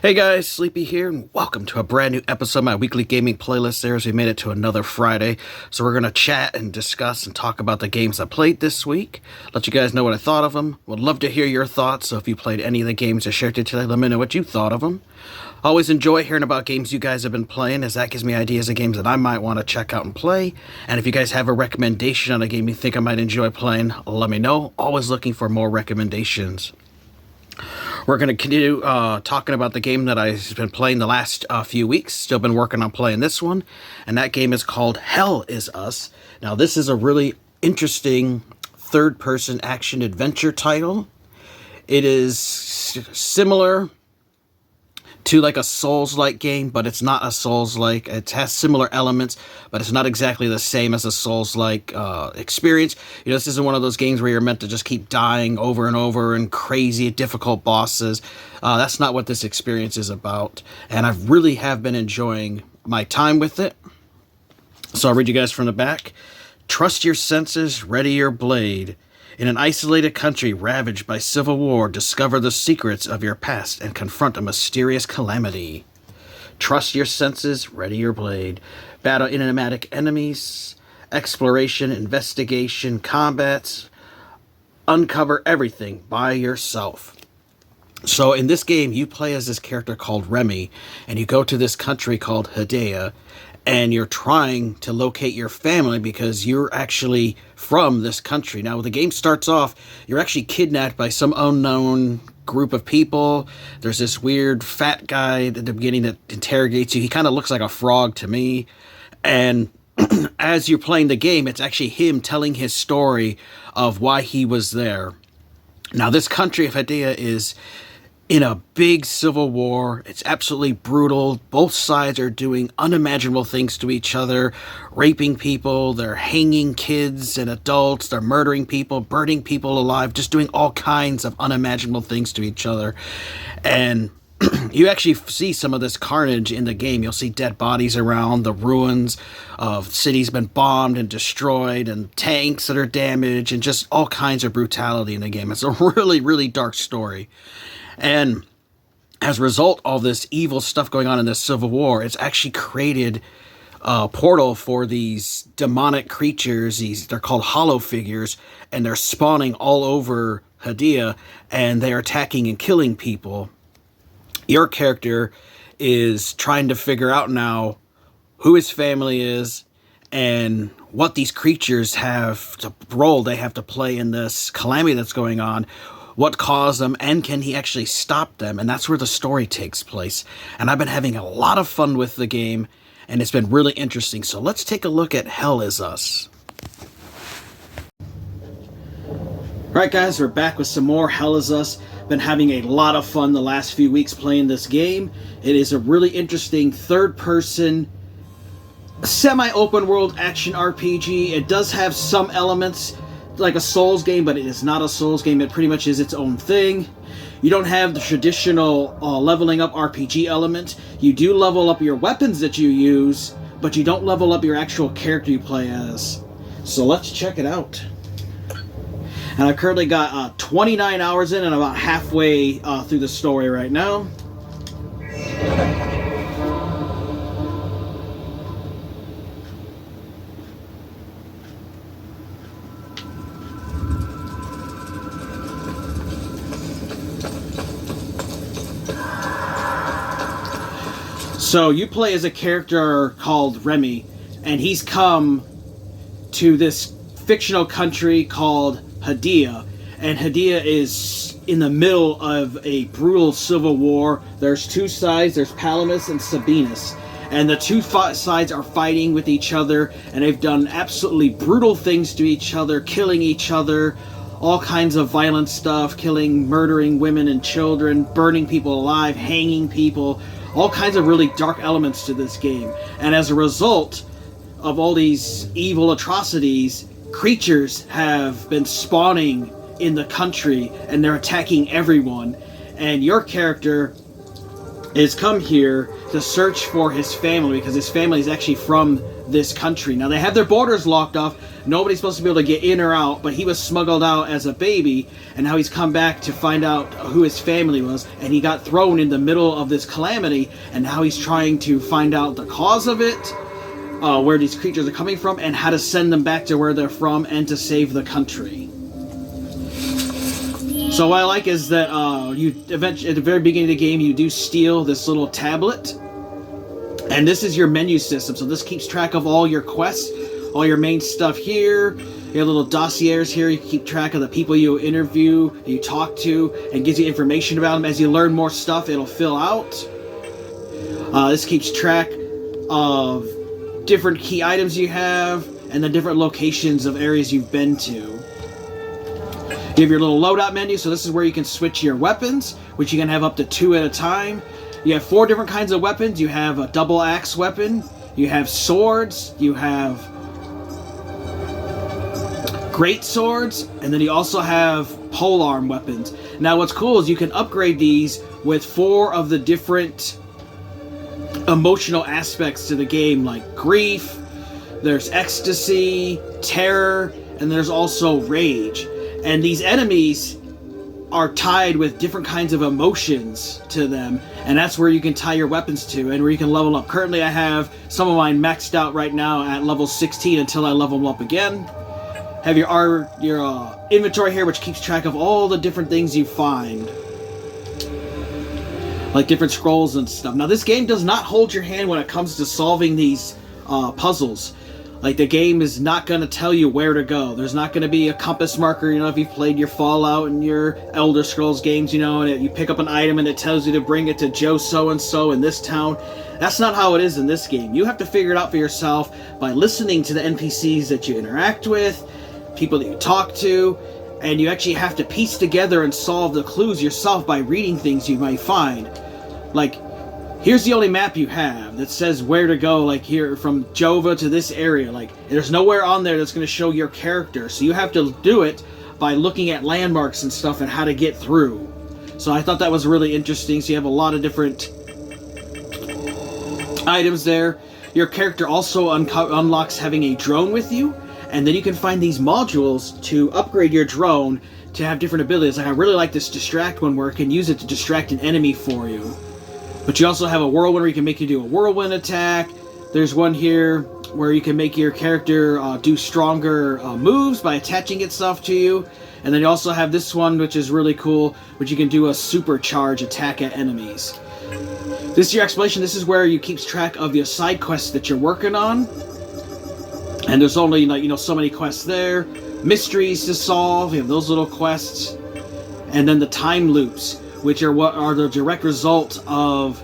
Hey guys, Sleepy here, and welcome to a brand new episode of my weekly gaming playlist series. We made it to another Friday, so we're going to chat and discuss and talk about the games I played this week. Let you guys know what I thought of them. Would love to hear your thoughts, so if you played any of the games I shared today, let me know what you thought of them. Always enjoy hearing about games you guys have been playing, as that gives me ideas of games that I might want to check out and play. And if you guys have a recommendation on a game you think I might enjoy playing, let me know. Always looking for more recommendations. We're going to continue talking about the game that I've been playing the last few weeks. Still been working on playing this one. And that game is called Hell Is Us. Now, this is a really interesting third-person action-adventure title. It is similar to like a Souls-like game, but it's not a Souls-like. It has similar elements, but it's not exactly the same as a Souls-like experience. You know, this isn't one of those games where you're meant to just keep dying over and over and crazy, difficult bosses. That's not what this experience is about, and I really have been enjoying my time with it. So I'll read you guys from the back. Trust your senses, ready your blade. In an isolated country ravaged by civil war, discover the secrets of your past and confront a mysterious calamity. Trust your senses, ready your blade. Battle enigmatic enemies, exploration, investigation, combats. Uncover everything by yourself. So in this game, you play as this character called Remy, and you go to this country called Hidea, and you're trying to locate your family because you're actually from this country. Now, the game starts off, you're actually kidnapped by some unknown group of people. There's this weird fat guy at the beginning that interrogates you. He kind of looks like a frog to me. And as you're playing the game, it's actually him telling his story of why he was there. Now, this country of Hidea is in a big civil war. It's absolutely brutal. Both sides are doing unimaginable things to each other, raping people, they're hanging kids and adults, they're murdering people, burning people alive, just doing all kinds of unimaginable things to each other. And you actually see some of this carnage in the game. You'll see dead bodies around, the ruins of cities been bombed and destroyed, and tanks that are damaged, and just all kinds of brutality in the game. It's a really, really dark story. And as a result of this evil stuff going on in this civil war, it's actually created a portal for these demonic creatures. They're called hollow figures, and they're spawning all over Hidea, and they're attacking and killing people. Your character is trying to figure out now who his family is and what these creatures have to role they have to play in this calamity that's going on. What caused them, and can he actually stop them? And that's where the story takes place. And I've been having a lot of fun with the game, and it's been really interesting. So let's take a look at Hell Is Us. Alright guys, we're back with some more Hell Is Us. Been having a lot of fun the last few weeks playing this game. It is a really interesting third-person, semi-open world action RPG. It does have some elements like a Souls game, but it is not a Souls game. It pretty much is its own thing. You don't have the traditional leveling up RPG element. You do level up your weapons that you use, but you don't level up your actual character you play as. So let's check it out. And I've currently got 29 hours in and about halfway through the story right now. So you play as a character called Remy, and he's come to this fictional country called Hidea, and Hidea is in the middle of a brutal civil war. There's two sides, there's Palamas and Sabinus, and the two sides are fighting with each other, and they've done absolutely brutal things to each other, killing each other, all kinds of violent stuff, murdering women and children, burning people alive, hanging people, all kinds of really dark elements to this game. And as a result of all these evil atrocities, creatures have been spawning in the country, and they're attacking everyone. And your character is come here to search for his family, because his family is actually from this country. Now, they have their borders locked off. Nobody's supposed to be able to get in or out, but he was smuggled out as a baby, and now he's come back to find out who his family was, and he got thrown in the middle of this calamity, and now he's trying to find out the cause of it, where these creatures are coming from, and how to send them back to where they're from, and to save the country. So what I like is that you eventually, at the very beginning of the game, you do steal this little tablet, and this is your menu system. So this keeps track of all your quests, all your main stuff here. You have little dossiers here. You keep track of the people you interview, you talk to, and gives you information about them. As you learn more stuff, it'll fill out. This keeps track of different key items you have, and the different locations of areas you've been to. You have your little loadout menu, so this is where you can switch your weapons, which you can have up to 2 at a time. You have 4 different kinds of weapons. You have a double axe weapon, you have swords, you have great swords, and then you also have polearm weapons. Now what's cool is you can upgrade these with 4 of the different emotional aspects to the game, like grief, there's ecstasy, terror, and there's also rage. And these enemies are tied with different kinds of emotions to them, and that's where you can tie your weapons to, and where you can level up. Currently I have some of mine maxed out right now at level 16 until I level them up again. Have your inventory here, which keeps track of all the different things you find, like different scrolls and stuff. Now this game does not hold your hand when it comes to solving these puzzles. Like, the game is not going to tell you where to go. There's not going to be a compass marker, you know, if you've played your Fallout and your Elder Scrolls games, you know, and you pick up an item and it tells you to bring it to Joe so-and-so in this town. That's not how it is in this game. You have to figure it out for yourself by listening to the NPCs that you interact with, people that you talk to, and you actually have to piece together and solve the clues yourself by reading things you might find. Like, here's the only map you have that says where to go, like here from Jova to this area. Like, there's nowhere on there that's going to show your character, so you have to do it by looking at landmarks and stuff and how to get through. So I thought that was really interesting. So you have a lot of different items there. Your character also unlocks having a drone with you, and then you can find these modules to upgrade your drone to have different abilities. Like, I really like this distract one where it can use it to distract an enemy for you. But you also have a whirlwind where you can make you do a whirlwind attack. There's one here where you can make your character do stronger moves by attaching itself to you. And then you also have this one, which is really cool, which you can do a supercharge attack at enemies. This is your exploration. This is where you keep track of your side quests that you're working on. And there's only, like, you know, so many quests there. Mysteries to solve. You have those little quests. And then the time loops, which are what are the direct result of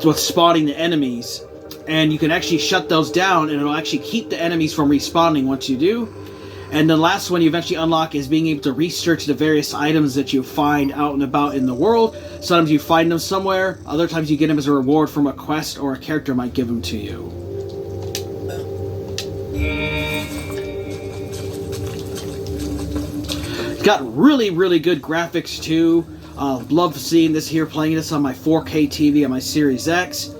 what's spawning the enemies. And you can actually shut those down, and it'll actually keep the enemies from respawning once you do. And the last one you eventually unlock is being able to research the various items that you find out and about in the world. Sometimes you find them somewhere, other times you get them as a reward from a quest, or a character might give them to you. It's got really, really good graphics too. Love seeing this here, playing this on my 4K TV on my Series X.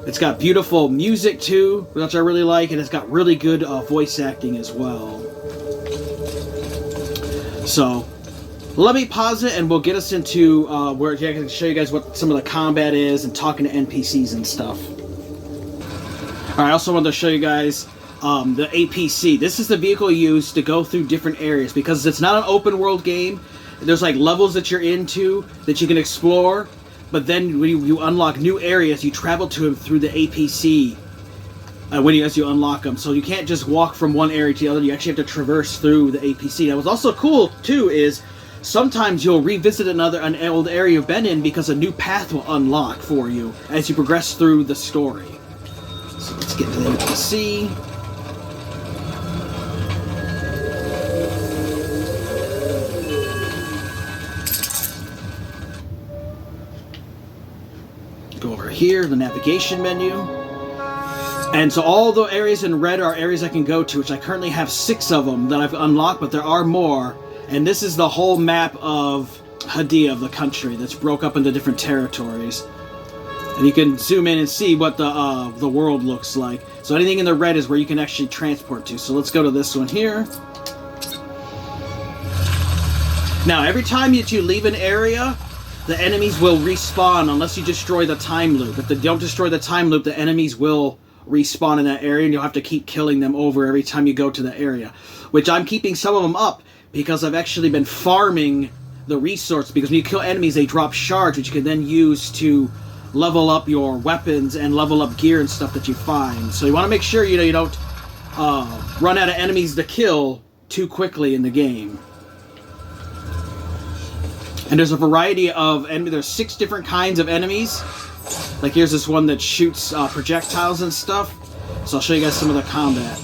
It's got beautiful music too, which I really like, and it's got really good voice acting as well. So, let me pause it and we'll get us into where I can show you guys what some of the combat is and talking to NPCs and stuff. Alright, I also wanted to show you guys the APC. This is the vehicle used to go through different areas, because it's not an open world game. There's like levels that you're into that you can explore, but then when you unlock new areas, you travel to them through the APC as you unlock them. So you can't just walk from one area to the other. You actually have to traverse through the APC. Now, what's also cool too is sometimes you'll revisit an old area you've been in, because a new path will unlock for you as you progress through the story. So let's get to the APC. Go over here, the navigation menu. And so all the areas in red are areas I can go to, which I currently have 6 of them that I've unlocked, but there are more. And this is the whole map of Hadia, of the country, that's broke up into different territories. And you can zoom in and see what the world looks like. So anything in the red is where you can actually transport to. So let's go to this one here. Now, every time that you leave an area, the enemies will respawn unless you destroy the time loop. If they don't destroy the time loop, the enemies will respawn in that area, and you'll have to keep killing them over every time you go to the area. Which I'm keeping some of them up because I've actually been farming the resource, because when you kill enemies, they drop shards, which you can then use to level up your weapons and level up gear and stuff that you find. So you want to make sure you don't run out of enemies to kill too quickly in the game. And there's a variety of enemies. There's 6 different kinds of enemies. Like here's this one that shoots projectiles and stuff. So I'll show you guys some of the combat.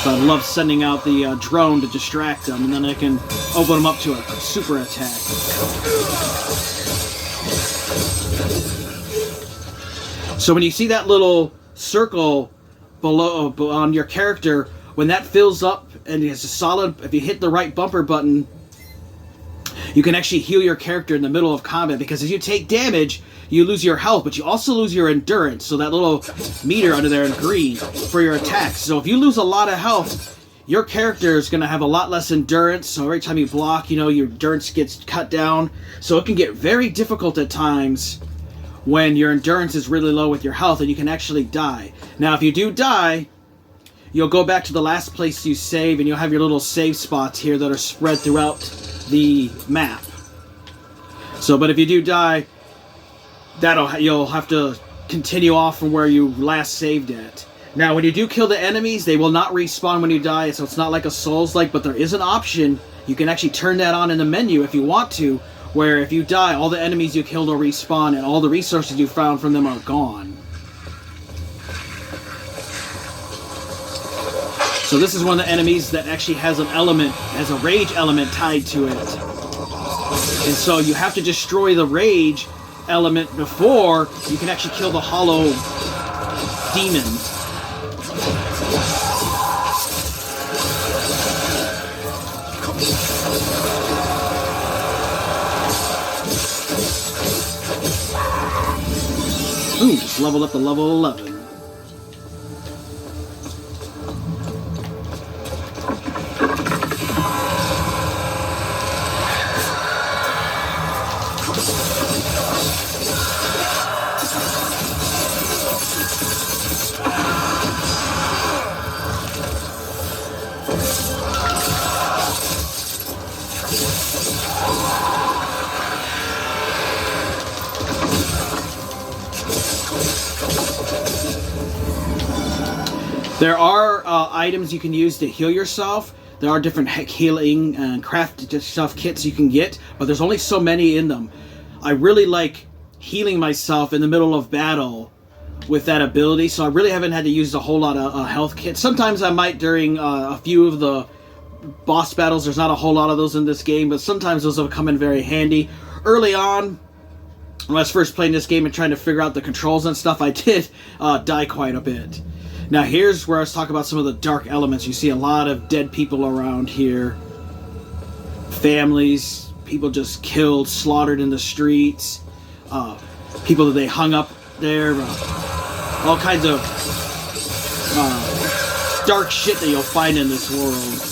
So I love sending out the drone to distract them, and then I can open them up to a super attack. So when you see that little circle below on your character, when that fills up and it's a solid, if you hit the right bumper button, you can actually heal your character in the middle of combat, because as you take damage, you lose your health, but you also lose your endurance. So that little meter under there in green for your attacks. So if you lose a lot of health, your character is going to have a lot less endurance. So every time you block, your endurance gets cut down. So it can get very difficult at times when your endurance is really low with your health, and you can actually die. Now, if you do die, you'll go back to the last place you save, and you'll have your little save spots here that are spread throughout the map. So, but if you do die, you'll have to continue off from where you last saved at. Now, when you do kill the enemies, they will not respawn when you die, so it's not like a Souls-like, but there is an option. You can actually turn that on in the menu if you want to, where if you die, all the enemies you killed will respawn, and all the resources you found from them are gone. So this is one of the enemies that actually has a rage element tied to it. And so you have to destroy the rage element before you can actually kill the hollow demon. Ooh, just leveled up to level 11. There are items you can use to heal yourself. There are different healing and craft stuff kits you can get, but there's only so many in them. I really like healing myself in the middle of battle with that ability, so I really haven't had to use a whole lot of health kits. Sometimes I might during a few of the boss battles. There's not a whole lot of those in this game, but sometimes those will come in very handy. Early on, when I was first playing this game and trying to figure out the controls and stuff, I did die quite a bit. Now here's where I was talking about some of the dark elements. You see a lot of dead people around here. Families, people just killed, slaughtered in the streets. People that they hung up there. All kinds of dark shit that you'll find in this world.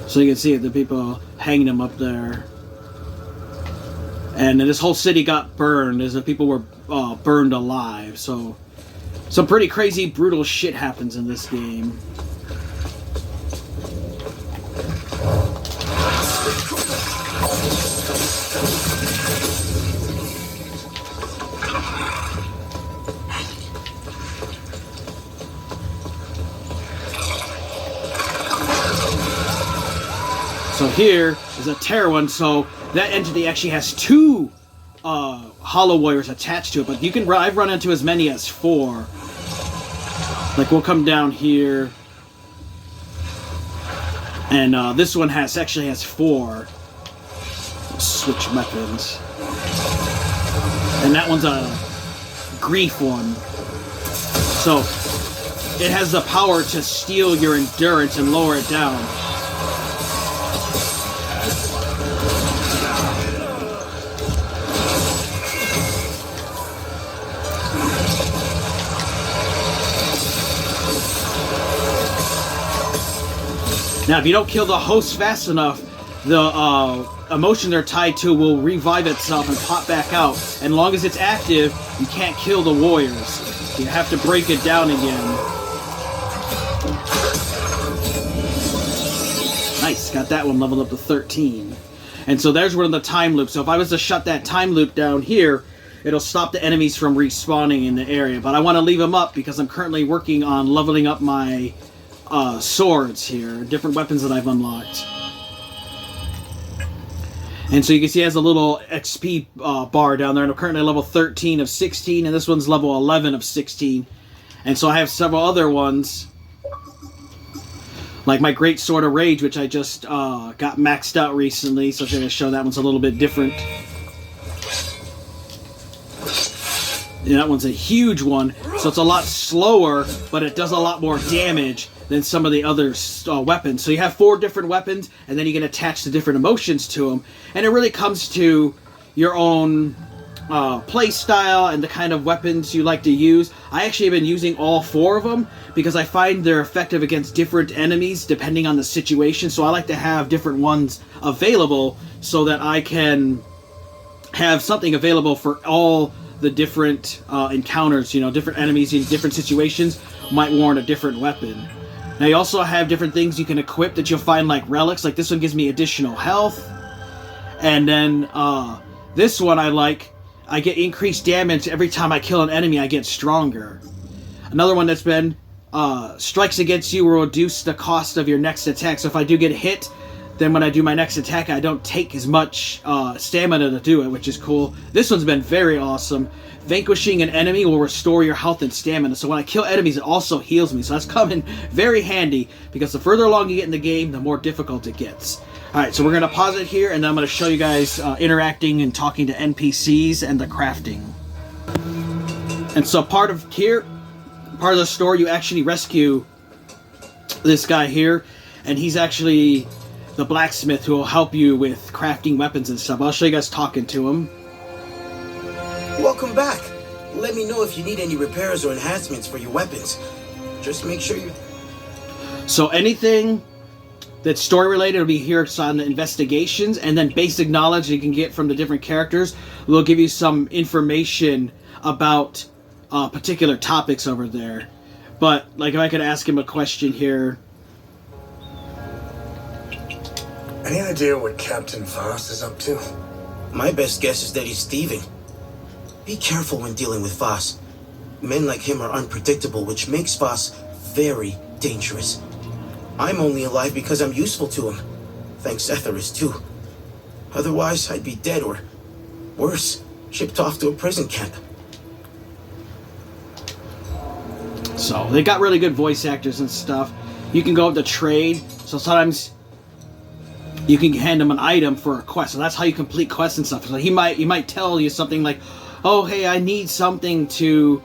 So you can see the people hanging them up there. And this whole city got burned as the people were burned alive. So some pretty crazy, brutal shit happens in this game. So here is a Terror one, so that entity actually has 2 Hollow Warriors attached to it, but I've run into as many as 4. Like, we'll come down here, And this one actually has 4. Switch weapons. And that one's a grief one. So it has the power to steal your endurance and lower it down. Now, if you don't kill the host fast enough, the emotion they're tied to will revive itself and pop back out. And as long as it's active, you can't kill the warriors. You have to break it down again. Nice, got that one leveled up to 13. And so there's one of the time loops. So if I was to shut that time loop down here, it'll stop the enemies from respawning in the area. But I want to leave them up because I'm currently working on leveling up my swords here, different weapons that I've unlocked. And so you can see it has a little XP bar down there, and I'm currently level 13 of 16, and this one's level 11 of 16. And so I have several other ones, like my Great Sword of Rage, which I just got maxed out recently, so I'm going to show that one's a little bit different. And that one's a huge one, so it's a lot slower, but it does a lot more damage than some of the other weapons. So you have 4 different weapons, and then you can attach the different emotions to them. And it really comes to your own play style and the kind of weapons you like to use. I actually have been using all 4 of them because I find they're effective against different enemies depending on the situation. So I like to have different ones available so that I can have something available for all the different encounters. You know, different enemies in different situations might warrant a different weapon. Now you also have different things you can equip that you'll find, like relics. Like this one gives me additional health. And then this one I get increased damage every time I kill an enemy. I get stronger. Another one that's been strikes against you will reduce the cost of your next attack. So if I do get hit, then when I do my next attack, I don't take as much stamina to do it, which is cool. This one's been very awesome. Vanquishing an enemy will restore your health and stamina. So when I kill enemies, it also heals me. So that's coming very handy because the further along you get in the game, the more difficult it gets. Alright, so we're going to pause it here, and then I'm going to show you guys interacting and talking to NPCs and the crafting. And so part of the story, you actually rescue this guy here, and he's actually the blacksmith who will help you with crafting weapons and stuff. I'll show you guys talking to him. Welcome back. Let me know if you need any repairs or enhancements for your weapons. Just make sure you... So anything that's story related will be here on the investigations, and then basic knowledge you can get from the different characters will give you some information about particular topics over there. But like if I could ask him a question here. Any idea what Captain Voss is up to? My best guess is that he's thieving. Be careful when dealing with Voss. Men like him are unpredictable, which makes Voss very dangerous. I'm only alive because I'm useful to him. Thanks Etheris too. Otherwise, I'd be dead or, worse, shipped off to a prison camp. So, they got really good voice actors and stuff. You can go up to trade, so sometimes you can hand him an item for a quest. So that's how you complete quests and stuff. So he might tell you something like, oh, hey, I need something to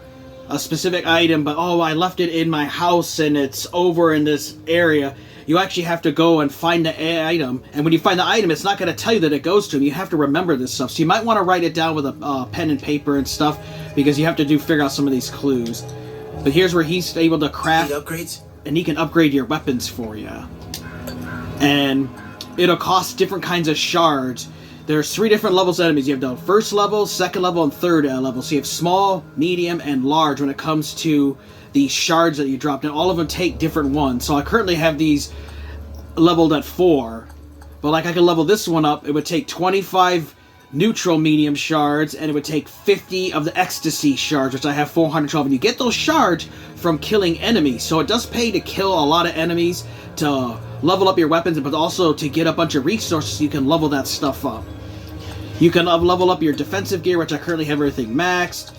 a specific item, but oh, I left it in my house and it's over in this area. You actually have to go and find the item, and when you find the item, it's not going to tell you that it goes to him. You have to remember this stuff. So you might want to write it down with a pen and paper and stuff, because you have to figure out some of these clues. But here's where he's able to craft upgrades, and he can upgrade your weapons for you. And it'll cost different kinds of shards. There's 3 different levels of enemies. You have the first level, second level, and third level. So you have small, medium, and large when it comes to the shards that you dropped. And all of them take different ones. So I currently have these leveled at 4. But like I can level this one up, it would take 25 neutral medium shards, and it would take 50 of the ecstasy shards, which I have 412. And you get those shards from killing enemies. So it does pay to kill a lot of enemies to level up your weapons, but also to get a bunch of resources so you can level that stuff up. You can level up your defensive gear, which I currently have everything maxed.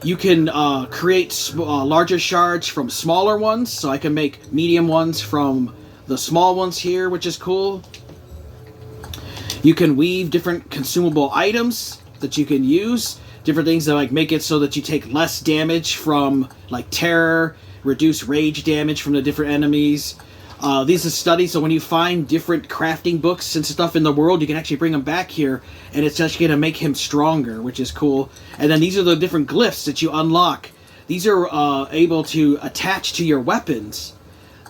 You can create larger shards from smaller ones, so I can make medium ones from the small ones here, which is cool. You can weave different consumable items that you can use. Different things that like make it so that you take less damage from like terror, reduce rage damage from the different enemies. These are studies, so when you find different crafting books and stuff in the world, you can actually bring them back here, and it's actually going to make him stronger, which is cool. And then these are the different glyphs that you unlock. These are able to attach to your weapons.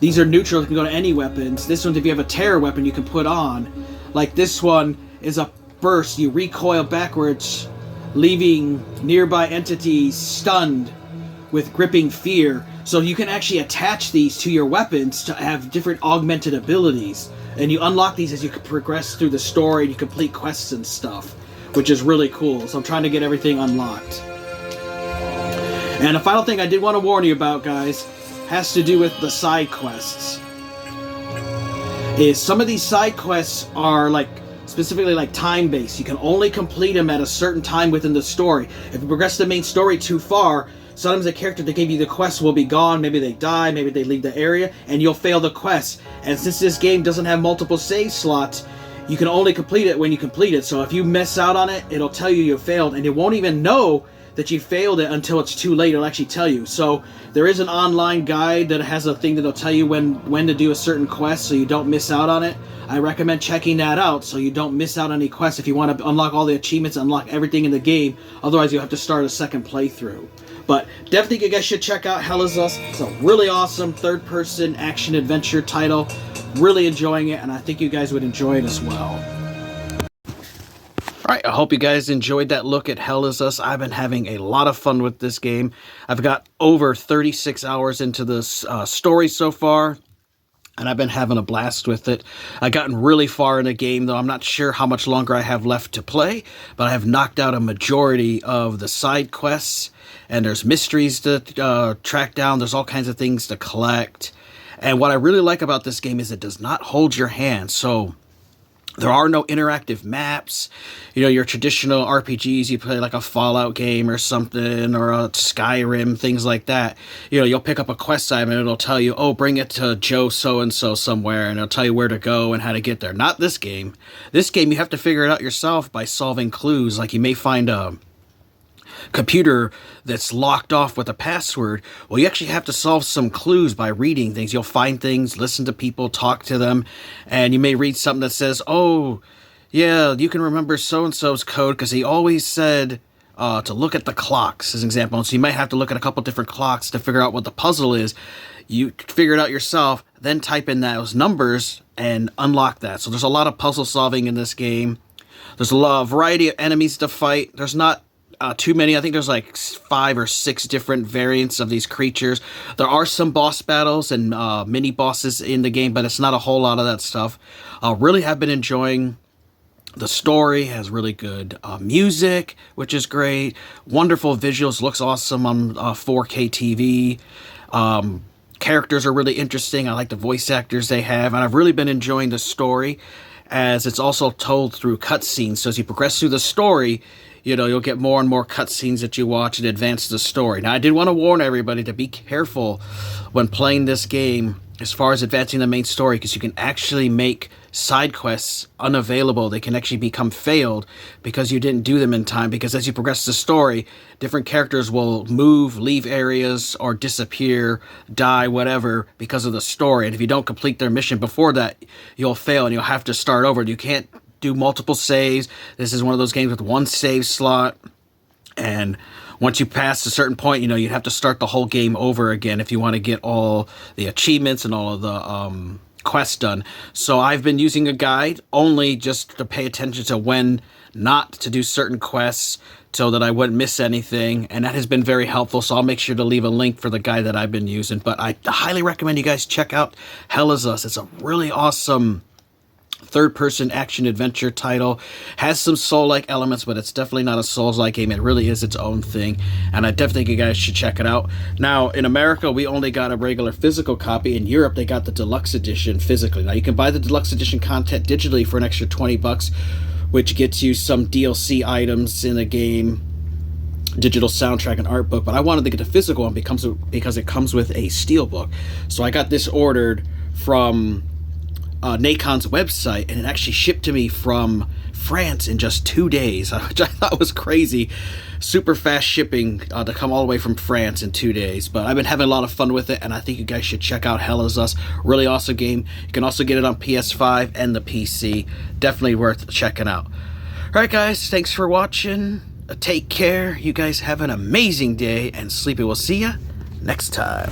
These are neutral, you can go to any weapons. This one, if you have a terror weapon, you can put on. Like this one is a burst. You recoil backwards, leaving nearby entities stunned with gripping fear. So you can actually attach these to your weapons to have different augmented abilities. And you unlock these as you progress through the story and you complete quests and stuff, which is really cool. So I'm trying to get everything unlocked. And the final thing I did want to warn you about, guys, has to do with the side quests. Is some of these side quests are like specifically like time-based. You can only complete them at a certain time within the story. If you progress the main story too far, sometimes the character that gave you the quest will be gone. Maybe they die, maybe they leave the area, and you'll fail the quest. And since this game doesn't have multiple save slots, you can only complete it when you complete it. So if you miss out on it, it'll tell you you failed, and you won't even know that you failed it until it's too late. It'll actually tell you. So there is an online guide that has a thing that'll tell you when to do a certain quest so you don't miss out on it. I recommend checking that out so you don't miss out on any quests if you want to unlock all the achievements, unlock everything in the game. Otherwise, you'll have to start a second playthrough. But definitely you guys should check out Hell Is Us. It's a really awesome third-person action-adventure title. Really enjoying it, and I think you guys would enjoy it as well. Alright, I hope you guys enjoyed that look at Hell Is Us. I've been having a lot of fun with this game. I've got over 36 hours into this story so far, and I've been having a blast with it. I've gotten really far in the game, though I'm not sure how much longer I have left to play, but I have knocked out a majority of the side quests, and there's mysteries to track down. There's all kinds of things to collect. And what I really like about this game is it does not hold your hand, so there are no interactive maps. You know, your traditional RPGs, you play like a Fallout game or something, or a Skyrim, things like that. You know, you'll pick up a quest item and it'll tell you, oh, bring it to Joe so-and-so somewhere, and it'll tell you where to go and how to get there. Not this game. This game, you have to figure it out yourself by solving clues. Like, you may find a computer that's locked off with a password. Well, you actually have to solve some clues by reading things. You'll find things, listen to people, talk to them, and you may read something that says, oh, yeah, you can remember so-and-so's code because he always said to look at the clocks, as an example. So you might have to look at a couple different clocks to figure out what the puzzle is. You figure it out yourself, then type in those numbers and unlock that. So there's a lot of puzzle solving in this game. There's a variety of enemies to fight. There's not too many. I think there's like 5 or 6 different variants of these creatures. There are some boss battles and mini bosses in the game, but it's not a whole lot of that stuff. Really have been enjoying the story. Has really good music, which is great. Wonderful visuals. Looks awesome on 4K TV. Characters are really interesting. I like the voice actors they have, and I've really been enjoying the story as it's also told through cutscenes. So as you progress through the story, you know, you'll get more and more cutscenes that you watch and advance the story. Now, I did want to warn everybody to be careful when playing this game as far as advancing the main story, because you can actually make side quests unavailable. They can actually become failed because you didn't do them in time, because as you progress the story, different characters will move, leave areas, or disappear, die, whatever, because of the story. And if you don't complete their mission before that, you'll fail and you'll have to start over. You can't do multiple saves. This is one of those games with one save slot, and once you pass a certain point, you know, you have to start the whole game over again if you want to get all the achievements and all of the quests done. So I've been using a guide only just to pay attention to when not to do certain quests so that I wouldn't miss anything, and that has been very helpful. So I'll make sure to leave a link for the guide that I've been using. But I highly recommend you guys check out Hell Is Us. It's a really awesome third-person action-adventure title. Has some Soul-like elements, but it's definitely not a Souls-like game. It really is its own thing, and I definitely think you guys should check it out. Now, in America, we only got a regular physical copy. In Europe, they got the Deluxe Edition physically. Now, you can buy the Deluxe Edition content digitally for an extra $20, which gets you some DLC items in the game, digital soundtrack and art book, but I wanted to get the physical one because it comes with a steelbook. So I got this ordered from Nacon's website, and it actually shipped to me from France in just 2 days, which I thought was crazy. Super fast shipping to come all the way from France in 2 days. But I've been having a lot of fun with it, and I think you guys should check out Hell Is Us. Really awesome game. You can also get it on PS5 and the PC. Definitely worth checking out. Alright guys, thanks for watching. Take care. You guys have an amazing day, and Sleepy will see ya next time.